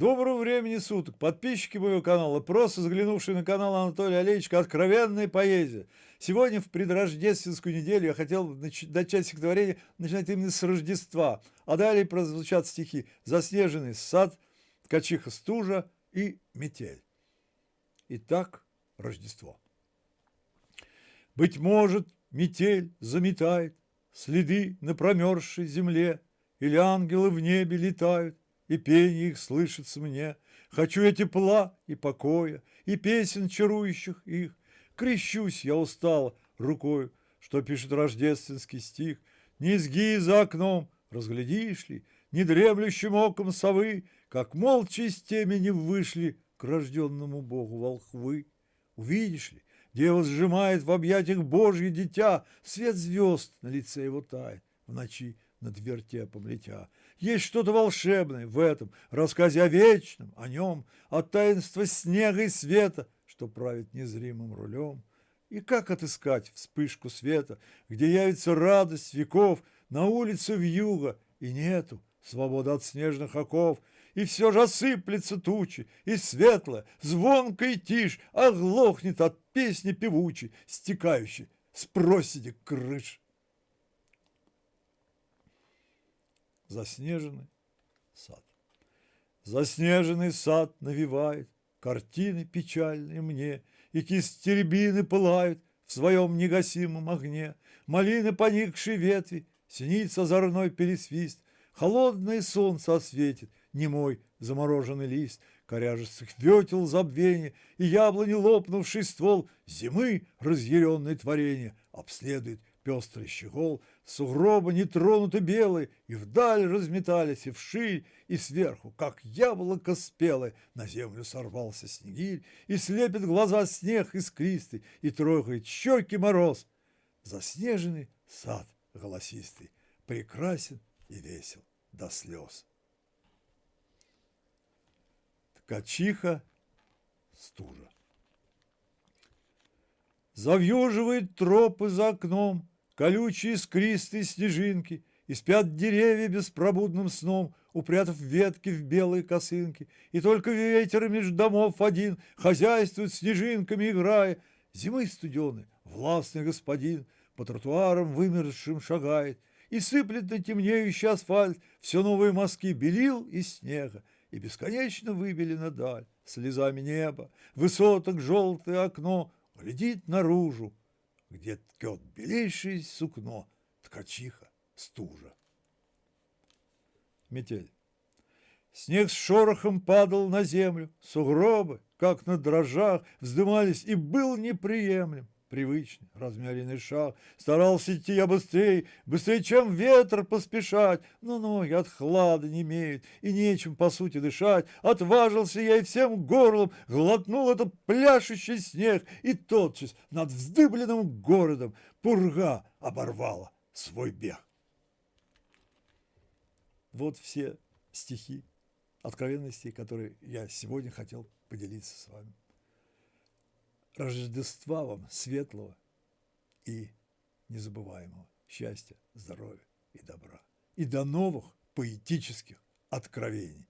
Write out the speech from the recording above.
Доброго времени суток, подписчики моего канала, просто заглянувшие на канал Анатолия Олейчика «Откровенная поэзия». Сегодня в предрождественскую неделю я хотел начать стихотворение, начинать именно с Рождества, а далее прозвучат стихи «Заснеженный сад», «Ткачиха стужа» и «Метель». Итак, Рождество. Быть может, метель заметает следы на промерзшей земле, или ангелы в небе летают, и пение их слышится мне. Хочу я тепла и покоя, и песен, чарующих их. Крещусь я устало рукою, что пишет рождественский стих. Низги за окном, разглядишь ли, недремлющим оком совы, как молча из темени вышли к рожденному Богу волхвы. Увидишь ли, дева сжимает в объятиях Божье дитя, свет звезд на лице его тает в ночи над вертепом летя. Есть что-то волшебное в этом рассказе о вечном, о нем, от таинства снега и света, что правит незримым рулем. И как отыскать вспышку света, где явится радость веков, на улице вьюга, и нету свободы от снежных оков, и все же осыплется тучи, и светлая, звонкая тишь оглохнет от песни певучей, стекающей с проседи крыш. Заснеженный сад. Заснеженный сад навевает картины печальные мне, и кисти рябины пылают в своем негасимом огне, малины поникшие ветви, синица озорной пересвист, холодное солнце осветит немой замороженный лист, коряжестых ветел забвение, и яблони лопнувший ствол зимы разъяренное творение обследует пестрый щегол, сугробы нетронуты белые, и вдаль разметались, и вширь, и сверху, как яблоко спелое, на землю сорвался снегирь, и слепит глаза снег искристый, и трогает щеки мороз. Заснеженный сад голосистый, прекрасен и весел до слез. Ткачиха стужа. Завьюживает тропы за окном колючие искристые снежинки, и спят деревья беспробудным сном, упрятав ветки в белые косынки, и только ветер между домов один хозяйствует снежинками играя. Зимы студеный, властный господин по тротуарам вымерзшим шагает и сыплет на темнеющий асфальт все новые мазки белил и снега, и бесконечно выбелена даль слезами неба, высоток желтое окно глядит наружу, где ткет белейшее сукно ткачиха стужа. Метель. Снег с шорохом падал на землю, сугробы, как на дрожжах, вздымались, и был неприемлем привычный размеренный шаг. Старался идти я быстрее, быстрее, чем ветер поспешать, но ноги от хлада немеют, и нечем по сути дышать. Отважился я и всем горлом глотнул этот пляшущий снег, и тотчас над вздыбленным городом пурга оборвала свой бег. Вот все стихи, откровенности, которые я сегодня хотел поделиться с вами. Рождества вам светлого и незабываемого, счастья, здоровья и добра. И до новых поэтических откровений.